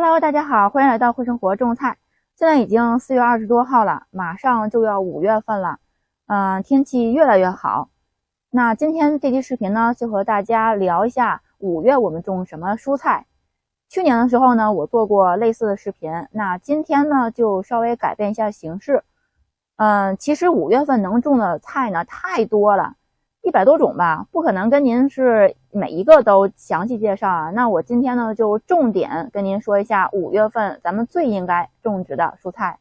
Hello， 大家好，欢迎来到会生活种菜。现在已经4月20多号了，马上就要5月份了，天气越来越好。那今天这期视频呢，就和大家聊一下5月我们种什么蔬菜。去年的时候呢，我做过类似的视频，那今天呢就稍微改变一下形式。其实5月份能种的菜呢太多了，100多种吧，不可能跟您是每一个都详细介绍啊。那我今天呢就重点跟您说一下5月份咱们最应该种植的蔬菜。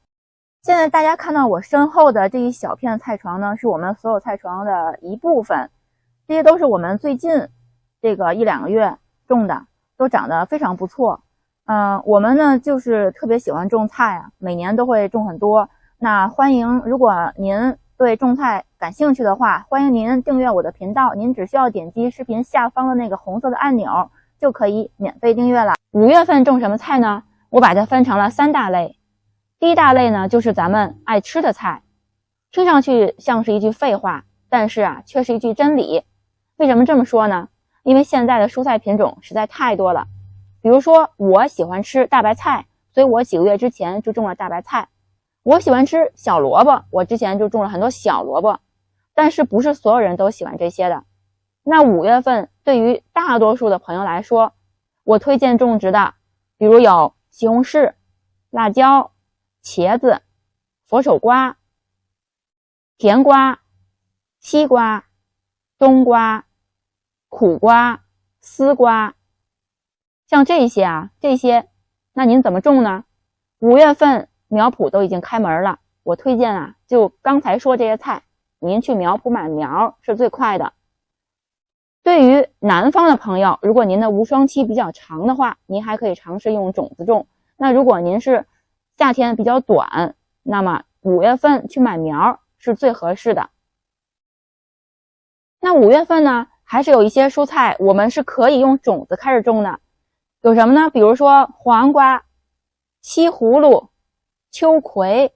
现在大家看到我身后的这一小片菜床呢，是我们所有菜床的一部分，这些都是我们最近这个1-2个月种的，都长得非常不错。我们呢就是特别喜欢种菜啊，每年都会种很多。那欢迎，如果您对种菜感兴趣的话，欢迎您订阅我的频道，您只需要点击视频下方的那个红色的按钮，就可以免费订阅了。5月份种什么菜呢？我把它分成了3大类。第一大类呢，就是咱们爱吃的菜，听上去像是一句废话，但是却是一句真理。为什么这么说呢？因为现在的蔬菜品种实在太多了。比如说我喜欢吃大白菜，所以我几个月之前就种了大白菜。我喜欢吃小萝卜，我之前就种了很多小萝卜，但是不是所有人都喜欢这些的。那5月份对于大多数的朋友来说，我推荐种植的，比如有西红柿、辣椒、茄子、佛手瓜、甜瓜、西瓜、冬瓜、苦瓜、丝瓜，像这些，那您怎么种呢？5月份苗圃都已经开门了，我推荐就刚才说这些菜，您去苗圃买苗是最快的。对于南方的朋友，如果您的无霜期比较长的话，您还可以尝试用种子种。那如果您是夏天比较短，那么5月份去买苗是最合适的。那5月份呢，还是有一些蔬菜我们是可以用种子开始种的。有什么呢？比如说黄瓜、西葫芦、秋葵、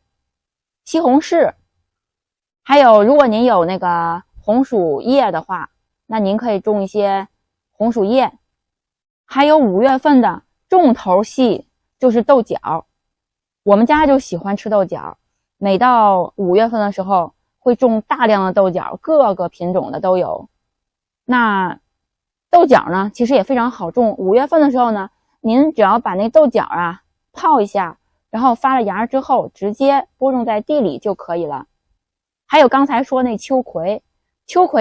西红柿，还有如果您有那个红薯叶的话，那您可以种一些红薯叶。还有5月份的重头戏就是豆角，我们家就喜欢吃豆角，每到5月份的时候会种大量的豆角，各个品种的都有。那豆角呢其实也非常好种，5月份的时候呢，您只要把那豆角泡一下，然后发了芽之后直接播种在地里就可以了。还有刚才说那秋葵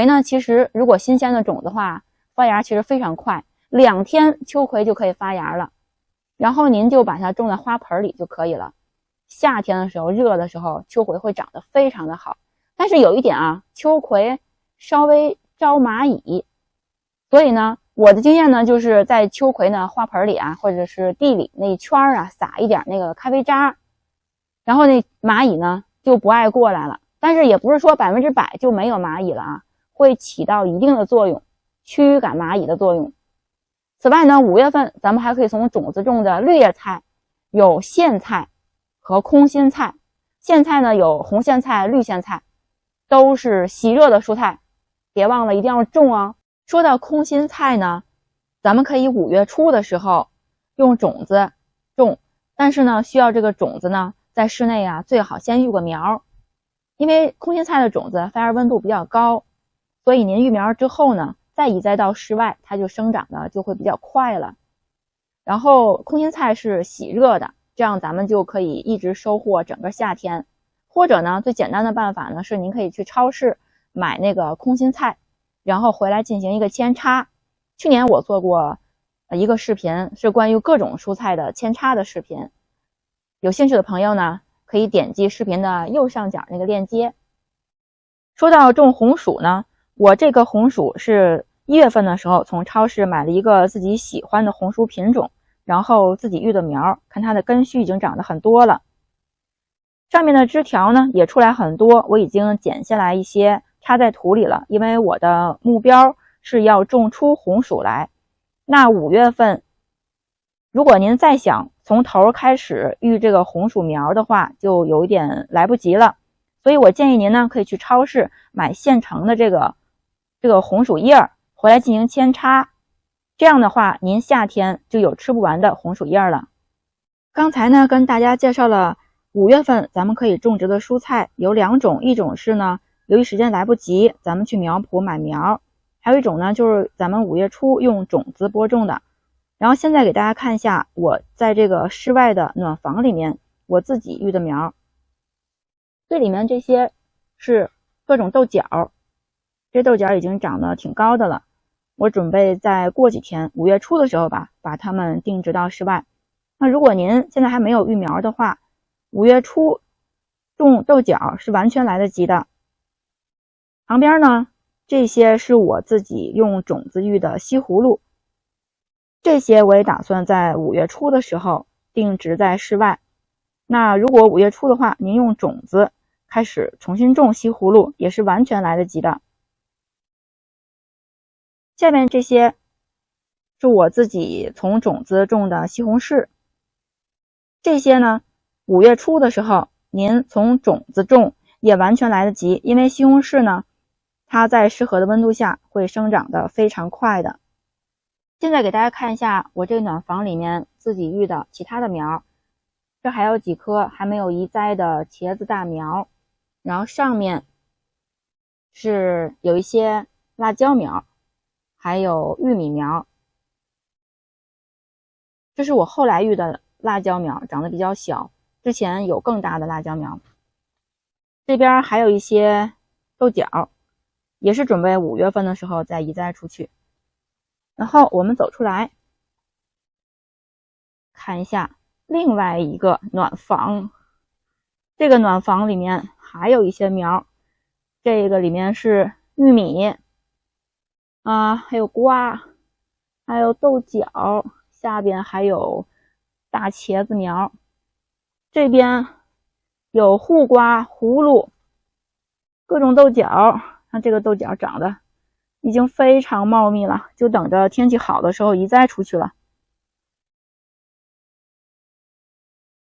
呢，其实如果新鲜的种子的话，发芽其实非常快，2天秋葵就可以发芽了，然后您就把它种在花盆里就可以了。夏天的时候热的时候，秋葵会长得非常的好，但是有一点秋葵稍微招蚂蚁，所以呢我的经验呢，就是在秋葵呢花盆里或者是地里那一圈撒一点那个咖啡渣，然后那蚂蚁呢就不爱过来了。但是也不是说100%就没有蚂蚁了会起到一定的作用，驱赶蚂蚁的作用。此外呢，5月份咱们还可以从种子种的绿叶菜，有苋菜和空心菜。苋菜呢有红苋菜、绿苋菜，都是喜热的蔬菜，别忘了一定要种哦。说到空心菜呢，咱们可以5月初的时候用种子种，但是呢需要这个种子呢在室内最好先育个苗，因为空心菜的种子发芽温度比较高，所以您育苗之后呢再移栽到室外，它就生长的就会比较快了。然后空心菜是喜热的，这样咱们就可以一直收获整个夏天。或者呢最简单的办法呢是您可以去超市买那个空心菜，然后回来进行一个扦插。去年我做过一个视频，是关于各种蔬菜的扦插的视频，有兴趣的朋友呢可以点击视频的右上角那个链接。说到种红薯呢，我这个红薯是1月份的时候从超市买了一个自己喜欢的红薯品种，然后自己育的苗，看它的根须已经长得很多了，上面的枝条呢也出来很多，我已经剪下来一些插在土里了，因为我的目标是要种出红薯来。那5月份如果您再想从头开始育这个红薯苗的话，就有一点来不及了。所以我建议您呢可以去超市买现成的这个红薯叶回来进行扦插，这样的话您夏天就有吃不完的红薯叶了。刚才呢跟大家介绍了5月份咱们可以种植的蔬菜有2种，一种是呢由于时间来不及，咱们去苗圃买苗，还有一种呢就是咱们5月初用种子播种的。然后现在给大家看一下我在这个室外的暖房里面我自己育的苗，这里面这些是各种豆角，这豆角已经长得挺高的了，我准备再过几天5月初的时候吧，把它们定植到室外。那如果您现在还没有育苗的话，5月初种豆角是完全来得及的。旁边呢，这些是我自己用种子育的西葫芦，这些我也打算在5月初的时候定植在室外。那如果5月初的话，您用种子开始重新种西葫芦也是完全来得及的。下面这些是我自己从种子种的西红柿，这些呢5月初的时候您从种子种也完全来得及，因为西红柿呢它在适合的温度下会生长得非常快的。现在给大家看一下我这个暖房里面自己育的其他的苗，这还有几棵还没有移栽的茄子大苗，然后上面是有一些辣椒苗，还有玉米苗。这是我后来育的辣椒苗，长得比较小，之前有更大的辣椒苗。这边还有一些豆角，也是准备5月份的时候再移栽出去。然后我们走出来看一下另外一个暖房，这个暖房里面还有一些苗，这个里面是玉米还有瓜，还有豆角，下边还有大茄子苗，这边有护瓜、葫芦，各种豆角。看这个豆角长得已经非常茂密了，就等着天气好的时候移栽出去了。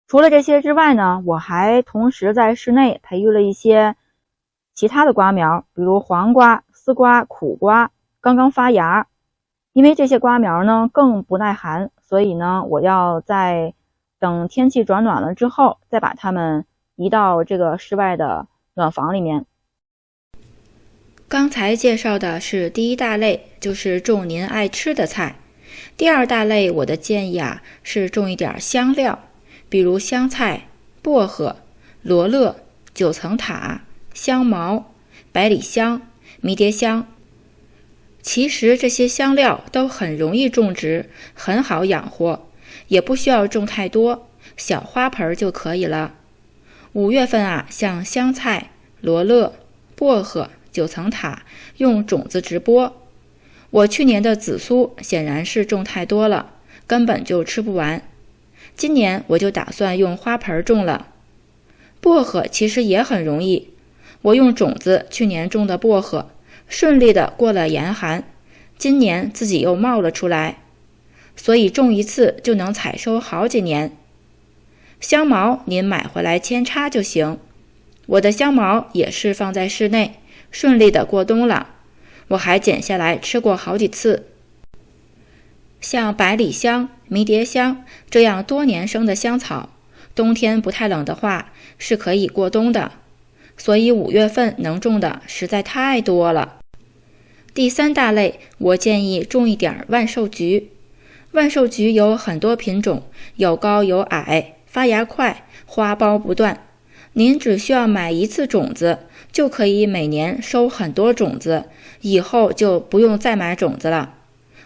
除了这些之外呢，我还同时在室内培育了一些其他的瓜苗，比如黄瓜、丝瓜、苦瓜刚刚发芽。因为这些瓜苗呢更不耐寒，所以呢我要在等天气转暖了之后再把它们移到这个室外的暖房里面。刚才介绍的是第一大类，就是种您爱吃的菜。第二大类我的建议是种一点香料，比如香菜、薄荷、罗勒、九层塔、香茅、百里香、迷迭香。其实这些香料都很容易种植，很好养活，也不需要种太多，小花盆就可以了。5月份像香菜、罗勒、薄荷、九层塔用种子直播。我去年的紫苏显然是种太多了，根本就吃不完。今年我就打算用花盆种了。薄荷其实也很容易，我用种子去年种的薄荷，顺利的过了严寒，今年自己又冒了出来，所以种一次就能采收好几年。香茅您买回来扦插就行，我的香茅也是放在室内，顺利的过冬了，我还剪下来吃过好几次。像百里香、迷迭香这样多年生的香草，冬天不太冷的话是可以过冬的，所以5月份能种的实在太多了。第三大类，我建议种一点万寿菊。万寿菊有很多品种，有高有矮，发芽快，花苞不断。您只需要买一次种子，就可以每年收很多种子，以后就不用再买种子了。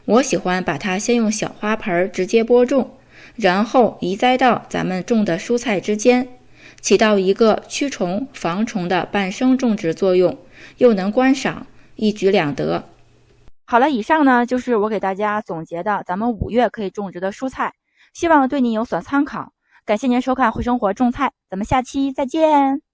我喜欢把它先用小花盆直接播种，然后移栽到咱们种的蔬菜之间，起到一个驱虫防虫的伴生种植作用，又能观赏，一举两得。好了，以上呢就是我给大家总结的咱们5月可以种植的蔬菜，希望对您有所参考。感谢您收看会生活种菜，咱们下期再见。